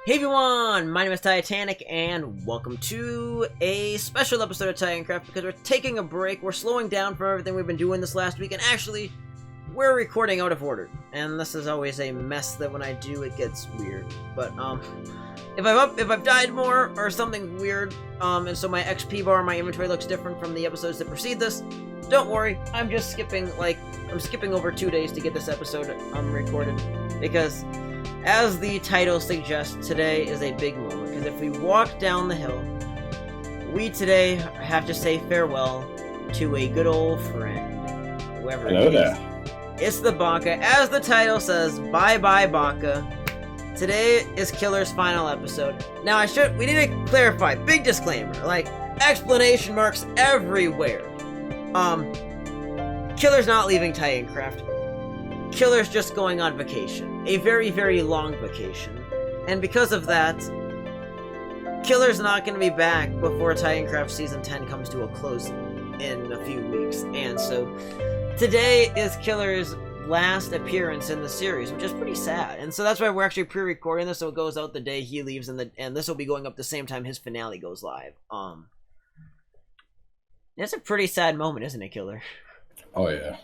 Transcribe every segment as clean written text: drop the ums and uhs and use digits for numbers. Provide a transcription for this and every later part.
Hey everyone, my name is Titanic, and welcome to a special episode of Titancraft because we're taking a break. We're slowing down from everything we've been doing this last week, and actually, we're recording out of order. And this is always a mess that when I do, it gets weird. But, if I've died more or something weird, and so my XP bar, my inventory looks different from the episodes that precede this, don't worry, I'm just skipping, I'm skipping over 2 days to get this episode, recorded. Because, as the title suggests, today is a big moment, because if we walk down the hill, we today have to say farewell to a good old friend, whoever it is. There. It's the Bacca. As the title says, Bye Bacca. Today is Killer's final episode. Now, we need to clarify, big disclaimer, explanation marks everywhere. Killer's not leaving Titancraft. Killer's just going on vacation. A very, very long vacation. And because of that, Killer's not going to be back before Titancraft Season 10 comes to a close in a few weeks. And so, today is Killer's last appearance in the series, which is pretty sad. And so that's why we're actually pre-recording this, so it goes out the day he leaves, and this will be going up the same time his finale goes live. It's a pretty sad moment, isn't it, Killer? Oh, yeah.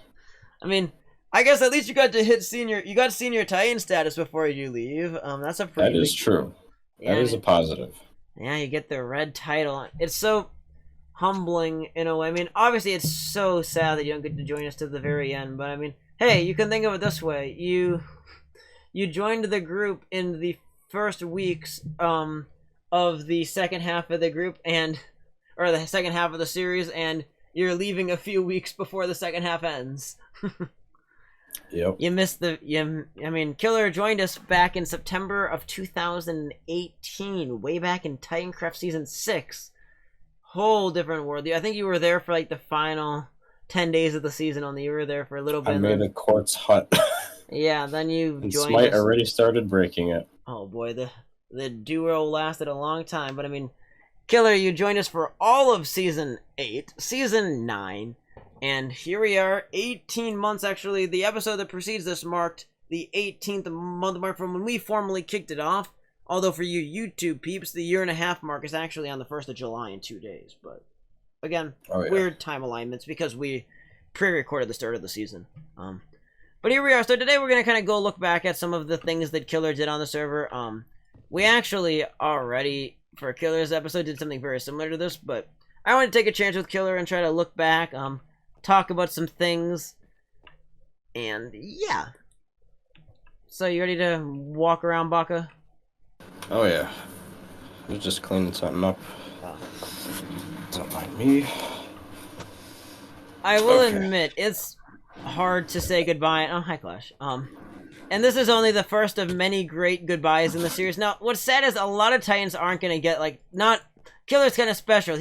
I mean, I guess at least you got to hit senior Titan status before you leave. That's a pretty. That is true. Yeah, that is a positive. Yeah, you get the red title. It's so humbling in a way. I mean, obviously it's so sad that you don't get to join us to the very end, but I mean, hey, you can think of it this way: you joined the group in the first weeks of the second half of the group or the second half of the series, and you're leaving a few weeks before the second half ends. Yep. You missed I mean, Killer joined us back in September of 2018, way back in Titancraft Season 6. Whole different world. I think you were there for the final 10 days of the season only. You were there for a little bit. I made a quartz hut. Yeah, then you and joined Smite us. already started breaking it. Oh boy, the duo lasted a long time, but I mean, Killer, you joined us for all of Season 8, Season 9, and here we are, 18 months actually. The episode that precedes this marked the 18th month mark from when we formally kicked it off. Although for you YouTube peeps, the 1.5 mark is actually on the 1st of July in 2 days. But again, weird time alignments because we pre-recorded the start of the season. But here we are. So today we're going to kind of go look back at some of the things that Killer did on the server. We actually already, for Killer's episode, did something very similar to this, but I want to take a chance with Killer and try to look back, talk about some things, and yeah. So you ready to walk around, Bacca? Oh yeah. I was just cleaning something up. Don't mind me. I will admit, it's hard to say goodbye. Oh, hi, Clash. And this is only the first of many great goodbyes in the series. Now, what's sad is a lot of Titans aren't going to get, Killer's kind of special.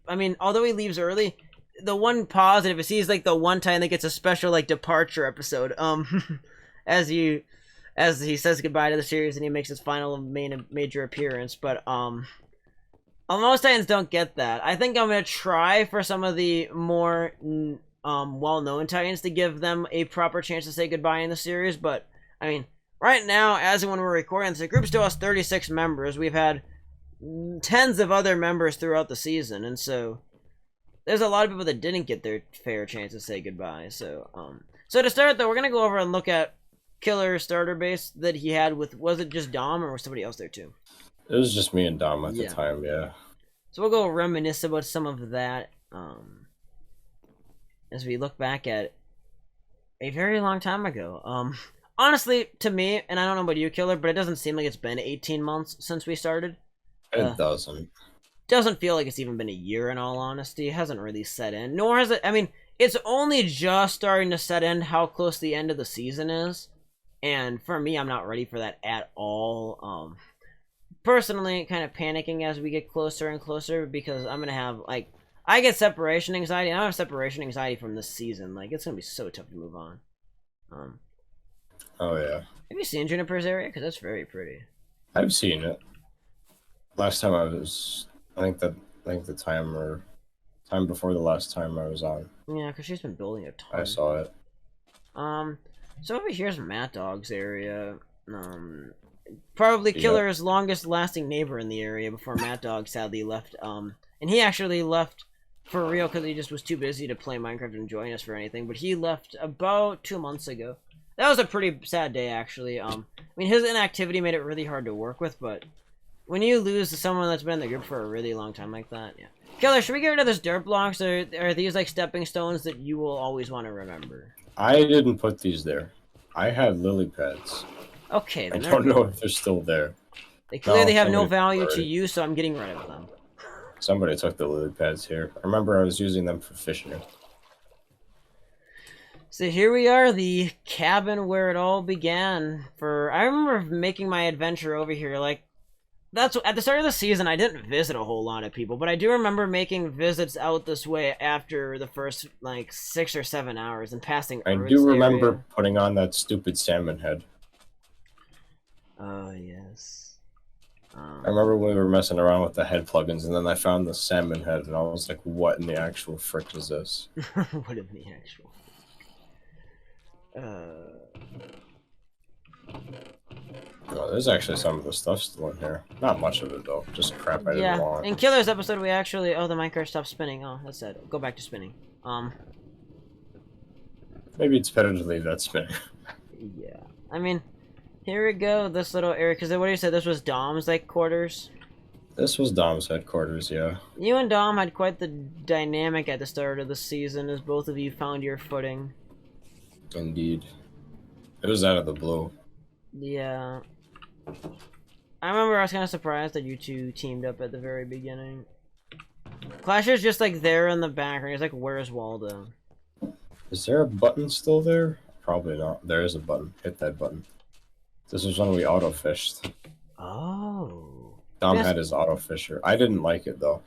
I mean, although he leaves early, the one positive is he's the one Titan that gets a special departure episode. As he says goodbye to the series and he makes his final major appearance. But most Titans don't get that. I think I'm gonna try for some of the more well-known Titans to give them a proper chance to say goodbye in the series. But I mean, right now, as when we're recording, the group still has 36 members. We've had tens of other members throughout the season, and so there's a lot of people that didn't get their fair chance to say goodbye. So to start though, we're gonna go over and look at Killer's starter base that he had with, was it just Dom or was somebody else there too? It was just me and Dom at the time, yeah. So we'll go reminisce about some of that as we look back at a very long time ago. Honestly, to me, and I don't know about you, Killer, but it doesn't seem like it's been 18 months since we started. It doesn't. Doesn't feel like it's even been a year, in all honesty. It hasn't really set in, nor has it. I mean, it's only just starting to set in how close the end of the season is, and for me, I'm not ready for that at all. Personally, kind of panicking as we get closer and closer because I'm gonna have I get separation anxiety. And I have separation anxiety from this season. It's gonna be so tough to move on. Oh yeah. Have you seen Juniper's area? Because that's very pretty. I've seen it. Last time I think the time before the last time I was on. Yeah, because she's been building a ton. I saw it. So over here's Matt Dog's area. Probably Killer's longest lasting neighbor in the area before Matt Dog sadly left. And he actually left for real because he just was too busy to play Minecraft and join us for anything. But he left about 2 months ago. That was a pretty sad day, actually. I mean, his inactivity made it really hard to work with, but when you lose to someone that's been in the group for a really long time like that, yeah. Killer, should we get rid of this dirt blocks, or are these like stepping stones that you will always want to remember? I didn't put these there. I had lily pads. Okay, I then don't know if they're still there. they clearly have no value to you, so I'm getting rid of them. Somebody took the lily pads here. I remember I was using them for fishing. So here we are, the cabin where it all began. I remember making my adventure over here, like, that's at the start of the season. I didn't visit a whole lot of people, but I do remember making visits out this way after the first like 6 or 7 hours and passing. I do remember putting on that stupid salmon head. Oh yes. I remember when we were messing around with the head plugins, and then I found the salmon head, and I was like, "What in the actual frick is this?" What in the actual? Oh, there's actually some of the stuff still in here. Not much of it though. Just crap I didn't want. In Killer's episode, we actually the minecart stopped spinning. Oh, that's it. Go back to spinning. Maybe it's better to leave that spinning. Yeah. I mean, here we go. This little area, because what do you say? This was Dom's like quarters. This was Dom's headquarters, yeah. You and Dom had quite the dynamic at the start of the season, as both of you found your footing. Indeed. It was out of the blue. Yeah. I remember I was kind of surprised that you two teamed up at the very beginning. Clash is just like there in the background. He's like, where's Waldo? Is there a button still there? Probably not. There is a button. Hit that button. This was when we auto-fished. Oh. Dom had his auto-fisher. I didn't like it though.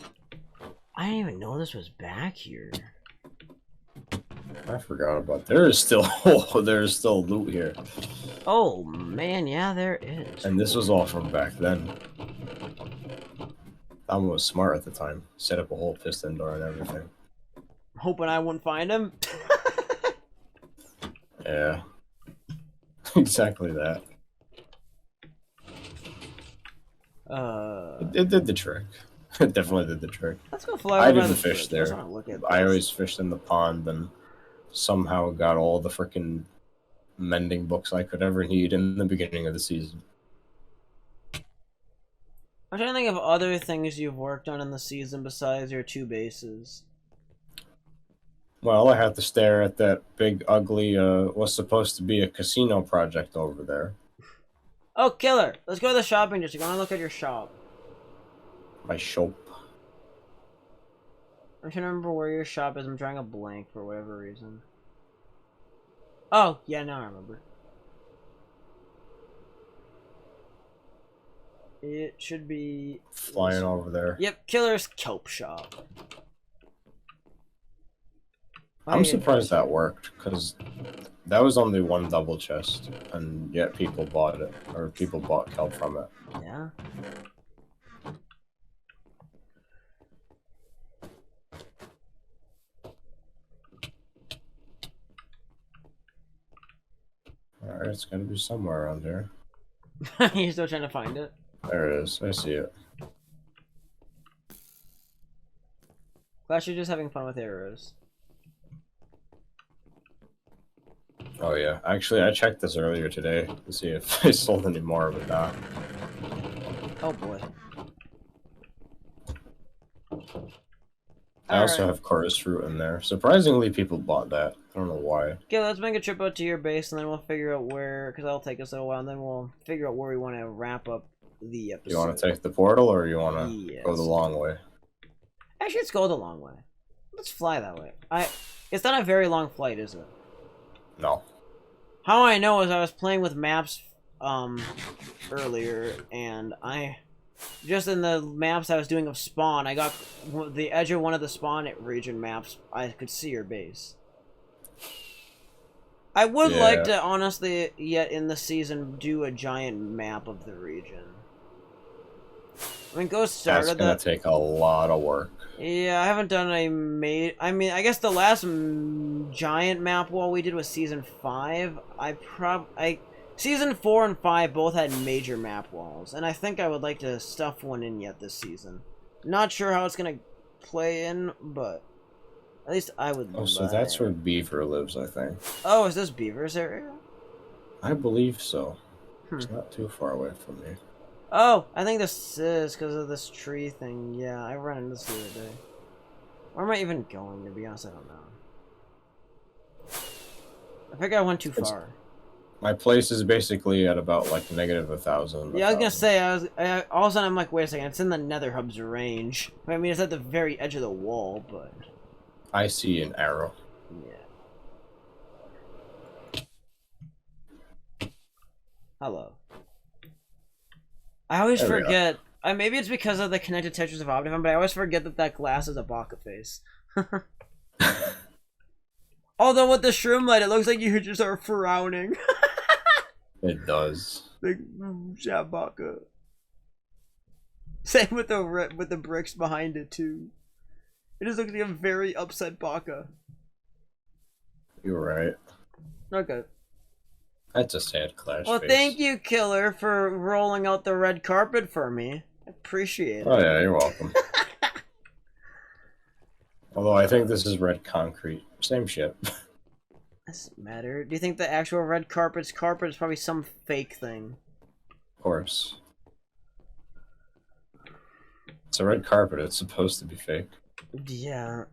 I didn't even know this was back here. I forgot about there is still loot here. Oh man, yeah, there is. And this was all from back then. Dom was smart at the time. Set up a whole piston door and everything. Hoping I wouldn't find him. Yeah. Exactly that. It did the trick. It definitely did the trick. Let's go fly I over didn't fish there. I always fished in the pond and somehow got all the frickin' mending books I could ever need in the beginning of the season. I'm trying to think of other things you've worked on in the season besides your 2 bases. Well, I had to stare at that big, ugly, was supposed to be a casino project over there. Oh, Killer! Let's go to the shopping district. I want to look at your shop. My shop. I'm trying to remember where your shop is. I'm drawing a blank for whatever reason. Oh, yeah, now I remember. It should be... Flying over there. Yep, Killer's Kelp Shop. I'm surprised that worked, because that was only one double chest, and yet people bought it, or people bought kelp from it. Yeah. Alright, it's gotta be somewhere around here. You're still trying to find it? There it is, I see it. Clash, you're just having fun with arrows. Oh yeah, actually I checked this earlier today to see if I sold any more, but not. Oh boy. I also have chorus fruit in there. Surprisingly, people bought that. I don't know why. Okay, let's make a trip out to your base, and then we'll figure out where, because that'll take us a little while, and then we'll figure out where we want to wrap up the episode. You want to take the portal, or you want to go the long way? Actually, let's go the long way. Let's fly that way. It's not a very long flight, is it? No. How I know is I was playing with maps earlier, and just in the maps I was doing of spawn, I got the edge of one of the spawn region maps. I could see your base. I would like to, honestly, yet in the season, do a giant map of the region. I mean, Ghost started that. That's gonna take a lot of work. Yeah, I haven't done I mean, I guess the last giant map wall we did was Season 5. Season 4 and 5 both had major map walls, and I think I would like to stuff one in yet this season. Not sure how it's gonna play in, but at least I would. Oh, so that's where Beaver lives, I think. Oh, is this Beaver's area? I believe so. It's not too far away from me. Oh, I think this is because of this tree thing. Yeah, I ran into this the other day. Where am I even going, to be honest? I don't know. I think I went too far. My place is basically at about like -1,000. Yeah, I was gonna say, all of a sudden I'm like, wait a second, it's in the Nether Hub's range. I mean, it's at the very edge of the wall, but... I see an arrow. Yeah. Hello. I always forget. Maybe it's because of the connected textures of Optifine, but I always forget that that glass is a Bacca face. Although with the shroom light, it looks like you just are frowning. It does. Like, yeah, Bacca. Same with the bricks behind it too. It just looks like a very upset Bacca. You're right. Okay. That's a sad clash. Well, face. thank you, Killer, for rolling out the red carpet for me. I appreciate it. Oh yeah, you're welcome. Although I think this is red concrete. Same shit. Doesn't matter. Do you think the actual red carpet's carpet is probably some fake thing? Of course. It's a red carpet. It's supposed to be fake. Yeah.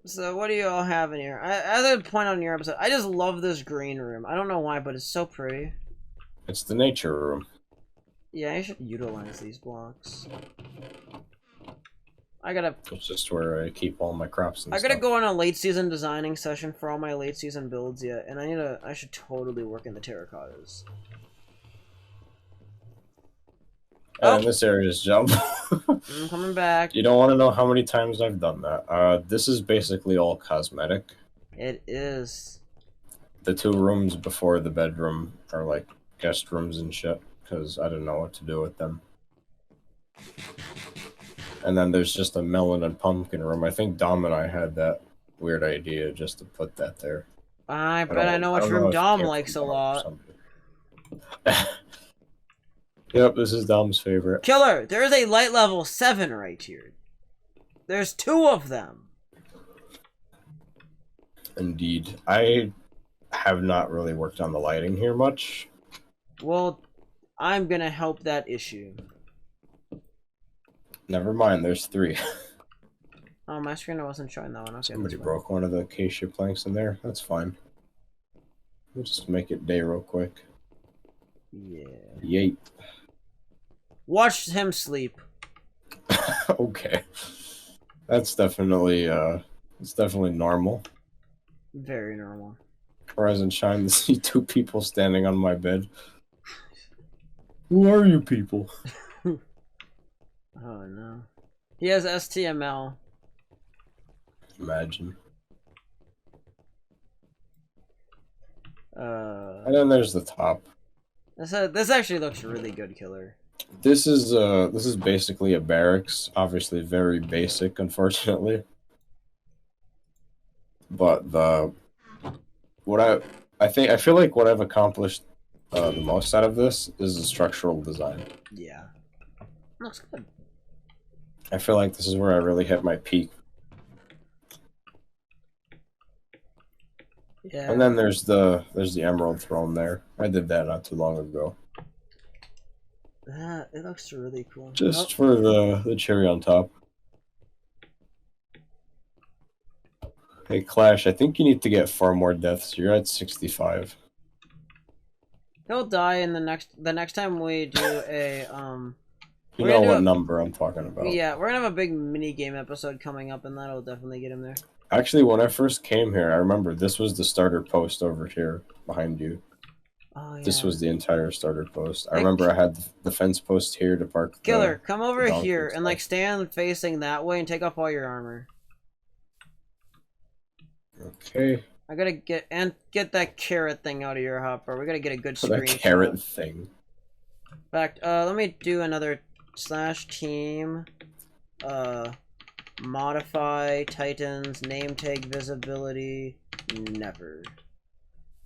So what do you all have in here? As I point out in your episode, I just love this green room. I don't know why, but it's so pretty. It's the nature room. Yeah, I should utilize these blocks. I gotta... It's just where I keep all my crops and I gotta stuff. go on a late season designing session for all my late season builds yet, and I should totally work in the terracottas. And this area is jump. I'm coming back. You don't want to know how many times I've done that. This is basically all cosmetic. It is. The 2 rooms before the bedroom are like guest rooms and shit, because I didn't know what to do with them. And then there's just a melon and pumpkin room. I think Dom and I had that weird idea just to put that there. I bet I know which room Dom likes a lot. Yep, this is Dom's favorite. Killer, there is a light level 7 right here. There's 2 of them. Indeed. I have not really worked on the lighting here much. Well, I'm gonna help that issue. Never mind, there's 3. Oh, my screen wasn't showing that one. Okay, Somebody broke one of the acacia planks in there. That's fine. We'll just make it day real quick. Yeah. Yeet. Watch him sleep. Okay. That's definitely, it's definitely normal. Very normal. Rise and shine to see 2 people standing on my bed. Who are you people? Oh no. He has STML. Imagine. And And then there's the top. This actually looks really good, Killer. This is basically a barracks. Obviously very basic, unfortunately. But I feel like what I've accomplished the most out of this is the structural design. Yeah. Looks good. I feel like this is where I really hit my peak. Yeah. And then there's the Emerald Throne there. I did that not too long ago. It looks really cool. Just for the cherry on top. Hey Clash, I think you need to get 4 more deaths. You're at 65. He'll die in the next time we do a You know what number I'm talking about. Yeah, we're gonna have a big mini game episode coming up, and that'll definitely get him there. Actually, when I first came here, I remember this was the starter post over here behind you. Oh yeah. This was the entire starter post. I remember I had the fence post here to park. Killer, come over here and like stand facing that way and take off all your armor. Okay. I gotta get that carrot thing out of your hopper. We gotta get a good screen. That carrot thing. In fact, let me do another /team. Modify Titans name tag visibility never.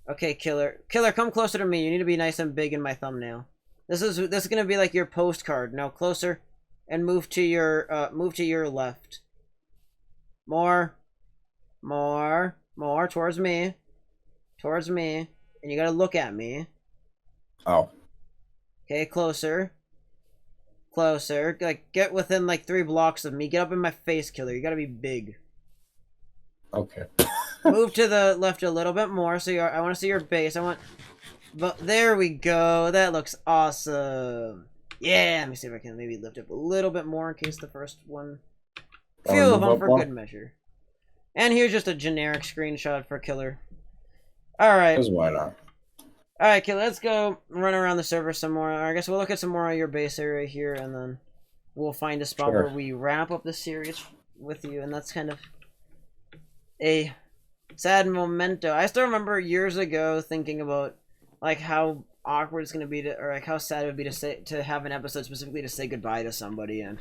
Okay, Killer. Killer, come closer to me. You need to be nice and big in my thumbnail. This is gonna be like your postcard. Now closer, and move to your left. More towards me, and you gotta look at me. Oh. Okay, closer. Like get within like 3 blocks of me. Get up in my face, Killer. You gotta be big. Okay. Move to the left a little bit more. So I want to see your base. But there we go. That looks awesome. Yeah. Let me see if I can maybe lift up a little bit more in case the first one. Few of them for good measure. And here's just a generic screenshot for Killer. All right. Because why not? All right, Killer. Let's go run around the server some more. I guess we'll look at some more of your base area here, and then we'll find a spot where we wrap up the series with you, and that's kind of a sad memento. I still remember years ago thinking about like how awkward it's gonna be to, or like how sad it would be to have an episode specifically to say goodbye to somebody, and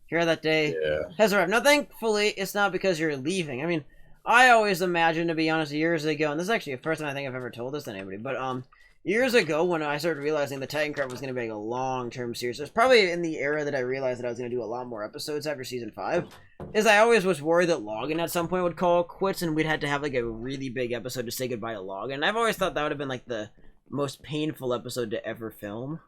here that day has arrived. Now, thankfully, it's not because you're leaving. I mean, I always imagined, to be honest, years ago, and this is actually the first time I think I've ever told this to anybody, but years ago when I started realizing the Titancraft was going to be like a long-term series, it was probably in the era that I realized that I was going to do a lot more episodes after Season 5, is I always was worried that Login at some point would call it quits, and we'd had to have like a really big episode to say goodbye to Login, and I've always thought that would have been like the most painful episode to ever film,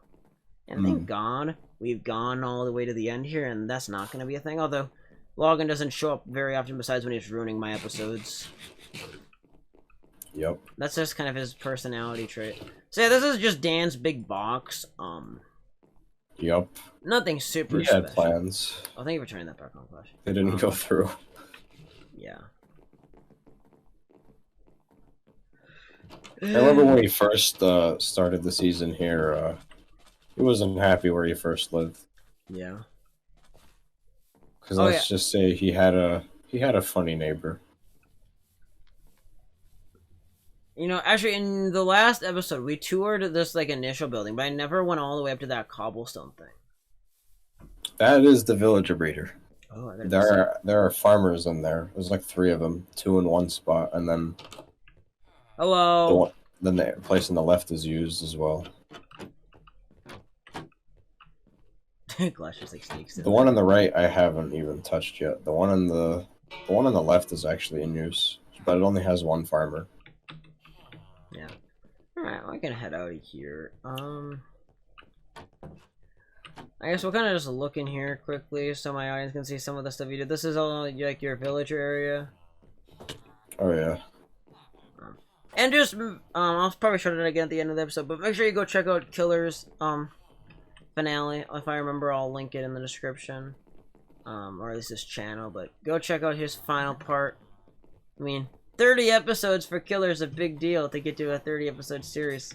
and thank God we've gone all the way to the end here, and that's not going to be a thing, although Login doesn't show up very often besides when he's ruining my episodes. Yep. That's just kind of his personality trait. So yeah, this is just Dan's big box. Yep. Nothing super he special. had plans. Oh, thank you for turning that back on, Flash. They didn't go through. Yeah. I remember when he first started the season here, he wasn't happy where he first lived. Yeah. Because let's just say he had a funny neighbor. You know, actually, in the last episode, we toured this like initial building, but I never went all the way up to that cobblestone thing. That is the villager breeder. Oh, there are farmers in there. There's like 3 of them, 2 in one spot, and then hello. Then the place on the left is used as well. Glass just like sneaks in. The one on the right I haven't even touched yet. The one on the left is actually in use, but it only has 1 farmer. Yeah. Alright, well, I can head out of here. I guess we'll kind of just look in here quickly so my audience can see some of the stuff you did. This is all like your villager area. Oh yeah. And just I'll probably show it again at the end of the episode, but make sure you go check out Killer's finale. If I remember, I'll link it in the description, or at least his channel. But go check out his final part. I mean, 30 episodes for Killer is a big deal to get to a 30 episode series.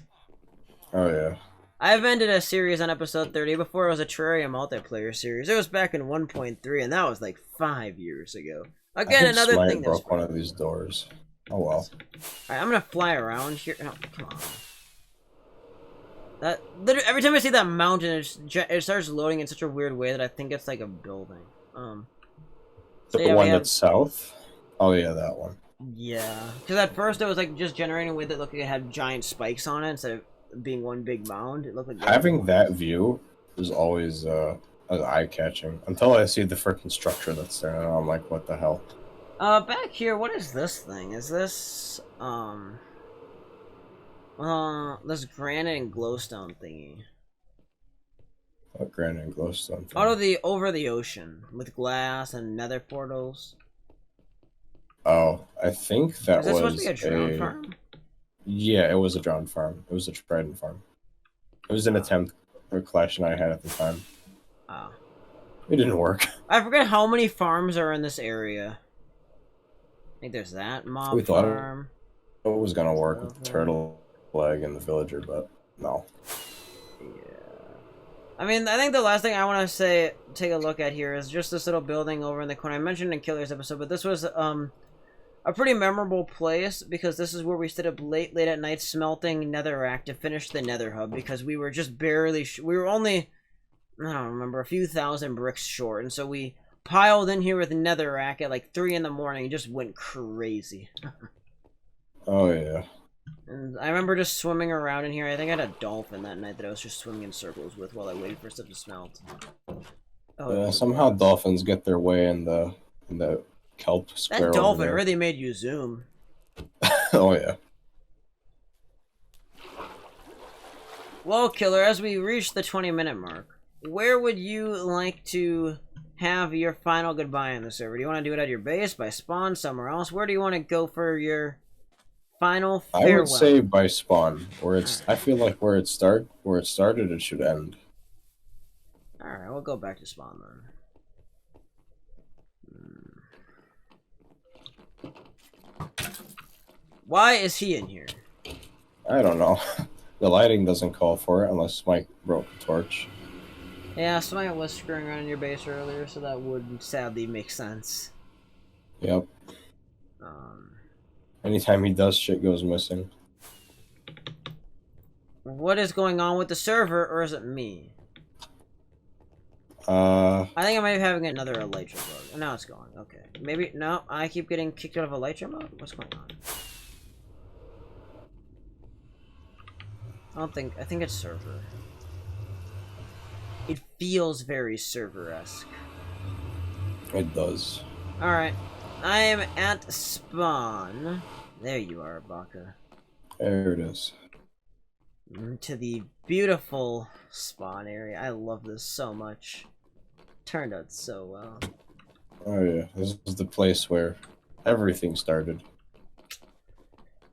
Oh yeah. I've ended a series on episode 30 before. It was a Terraria multiplayer series. It was back in 1.3, and that was like 5 years ago. Again, another thing that's broke one of these doors. Oh well. Alright, I'm gonna fly around here. No, come on. That literally, every time I see that mountain, it starts loading in such a weird way that I think it's like a building. The one that's south? Oh yeah, that one. Yeah, because at first it was like just generating with it looked like it had giant spikes on it instead of being one big mound. It looked like having that view is always eye-catching until I see the freaking structure that's there, and I'm like, what the hell? Back here, what is this thing? Is this this granite and glowstone thingy? What granite and glowstone thing? Over the ocean with glass and nether portals. Oh, I think that was supposed to be a drone farm? Yeah, it was a drone farm. It was a trident farm. It was an attempt or collection I had at the time. Oh. It didn't work. I forget how many farms are in this area. I think there's that mob farm. It was gonna work with the turtle leg and the villager, but no. Yeah. I mean, I think the last thing I want to take a look at here is just this little building over in the corner. I mentioned in Killer's episode, but this was a pretty memorable place because this is where we stayed up late at night smelting netherrack to finish the nether hub because we were just barely we were only, I don't remember, a few thousand bricks short, and so we piled in here with netherrack at like 3 in the morning and just went crazy. Oh yeah. And I remember just swimming around in here. I think I had a dolphin that night that I was just swimming in circles with while I waited for stuff to smelt. Oh, Yeah, somehow dolphins get their way in the kelp square. That dolphin really made you zoom. Oh yeah. Well, Killer, as we reach the 20-minute mark, where would you like to have your final goodbye on the server? Do you want to do it at your base, by spawn, somewhere else? Where do you want to go for your final farewell? I would say by spawn, where it's. I feel like where it started, it should end. All right, we'll go back to spawn then. Why is he in here? I don't know. The lighting doesn't call for it unless Mike broke a torch. Yeah, Sswaino was screwing around in your base earlier, so that would sadly make sense. Yep. Anytime he does, shit goes missing. What is going on with the server, or is it me? I think I might be having another Elytra bug. Now it's gone. Okay. Maybe, no, I keep getting kicked out of Elytra mode? What's going on? I think it's server. It feels very server-esque. It does. Alright. I am at spawn. There you are, Bacca. There it is. To the beautiful spawn area. I love this so much. Turned out so well. Oh yeah, this is the place where everything started.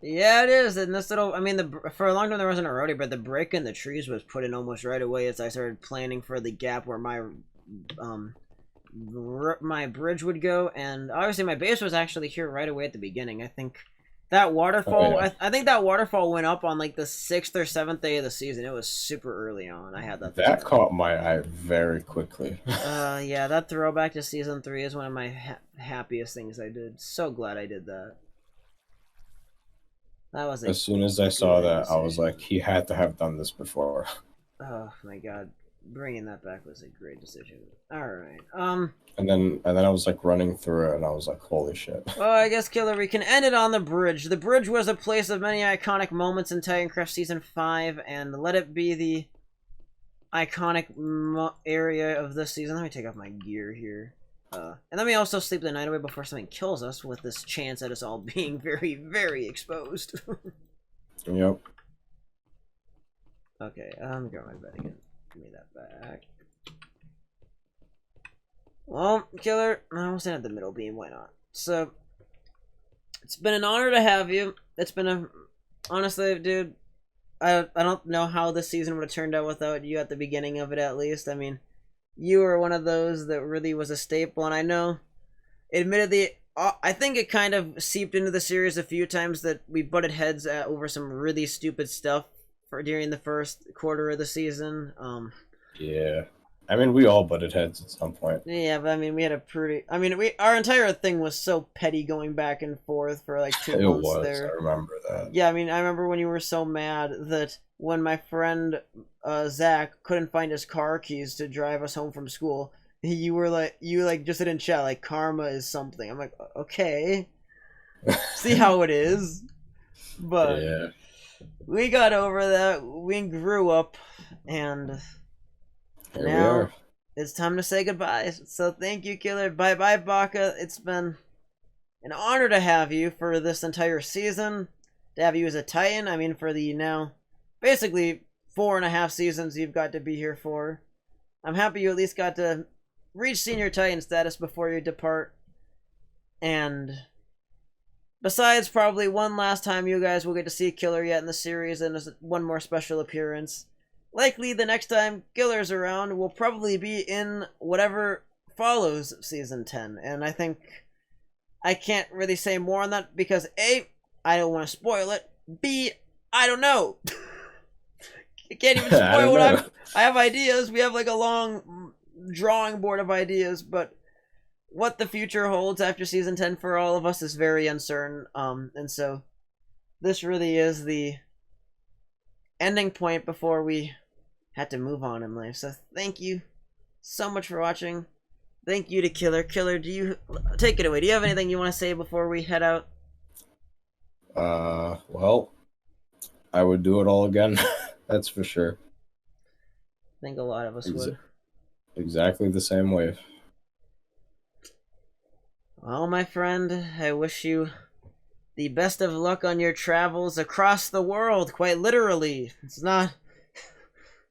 Yeah, it is. And this little, I mean, for a long time there wasn't a roadie, but the break in the trees was put in almost right away as I started planning for the gap where my my bridge would go. And obviously my base was actually here right away at the beginning. I think that waterfall, oh, yeah. I think that waterfall went up on like the 6th or 7th day of the season. It was super early on. I had that. That caught my eye very quickly. Yeah, that throwback to Season 3 is one of my happiest things I did. So glad I did that. That was as soon as I saw that, I was like, he had to have done this before. Oh my god, bringing that back was a great decision. All right, and then I was like running through it, and I was like, holy shit. Well, I guess, Killer, we can end it on the bridge. The bridge was a place of many iconic moments in Titancraft Season 5, and let it be the iconic area of this season. Let me take off my gear here. And let me also sleep the night away before something kills us with this chance at us all being very, very exposed. Yep. Okay, I'm going to my bed again. Give me that back. Well, Killer, I almost ended the middle beam, why not? So, it's been an honor to have you. It's been a... Honestly, dude, I don't know how this season would have turned out without you at the beginning of it, at least. I mean... You were one of those that really was a staple, and I know, admittedly, I think it kind of seeped into the series a few times that we butted heads over some really stupid stuff during the first quarter of the season. Yeah. I mean, we all butted heads at some point. Yeah, but I mean, we had a pretty... I mean, our entire thing was so petty going back and forth for like 2 months there. I remember that. Yeah, I mean, I remember when you were so mad that when my friend Zach couldn't find his car keys to drive us home from school, you just said in chat, like, karma is something. I'm like, okay. See how it is. But yeah. We got over that. We grew up, and... Here now it's time to say goodbye. So thank you, Killer. Bye bye, Bacca. It's been an honor to have you for this entire season. To have you as a Titan. I mean, for the now basically 4.5 seasons you've got to be here for. I'm happy you at least got to reach Senior Titan status before you depart. And besides, probably one last time you guys will get to see Killer yet in the series, and one more special appearance. Likely the next time Killer's around will probably be in whatever follows Season 10. And I think I can't really say more on that because A, I don't want to spoil it. B, I don't know. I can't even spoil what I have ideas. We have like a long drawing board of ideas, but what the future holds after Season 10 for all of us is very uncertain. And so this really is the ending point before we had to move on in life. So thank you so much for watching. Thank you to Killer. Killer, do you take it away? Do you have anything you want to say before we head out? Well, I would do it all again. That's for sure. I think a lot of us would. Exactly the same way. Well, my friend, I wish you the best of luck on your travels across the world, quite literally. It's not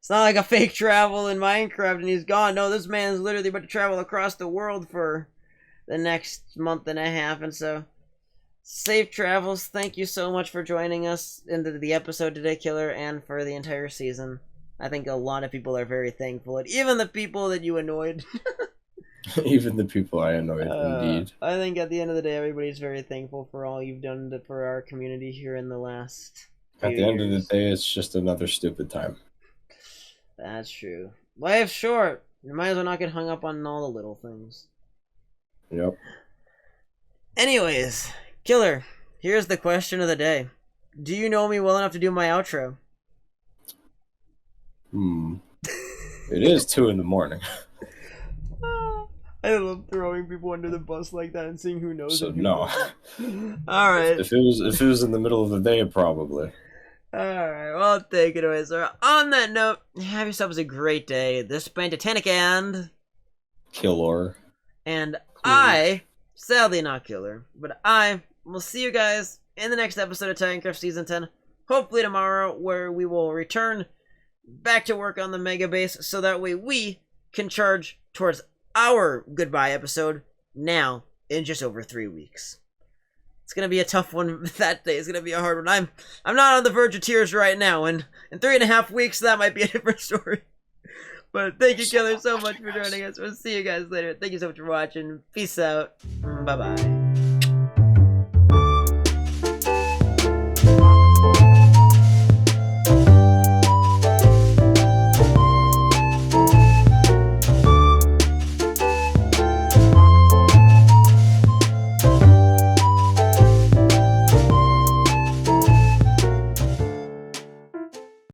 like a fake travel in Minecraft and he's gone. No, this man's literally about to travel across the world for the next month and a half, and so safe travels. Thank you so much for joining us into the episode today, Killer, and for the entire season. I think a lot of people are very thankful, and even the people that you annoyed. Even the people I annoyed, indeed. I think at the end of the day, everybody's very thankful for all you've done for our community here in the last few At the end of years. the day, it's just another stupid time. That's true. Life's short. You might as well not get hung up on all the little things. Yep. Anyways, Killer, here's the question of the day. Do you know me well enough to do my outro? It is 2 in the morning. I love throwing people under the bus like that and seeing who knows. So no. Alright. If it was in the middle of the day, probably. Alright, well, take it away, sir. On that note, have yourselves a great day. This has been Titanic and Killer. And I, sadly not Killer, but I will see you guys in the next episode of Titancraft Season 10. Hopefully tomorrow, where we will return back to work on the Mega Base, so that way we can charge towards our goodbye episode now in just over 3 weeks. It's gonna be a tough one that day. It's gonna be a hard one. I'm not on the verge of tears right now, and in 3.5 weeks that might be a different story. But thank you, Killer, so much for joining us. We'll see you guys later. Thank you so much for watching. Peace out. Bye bye.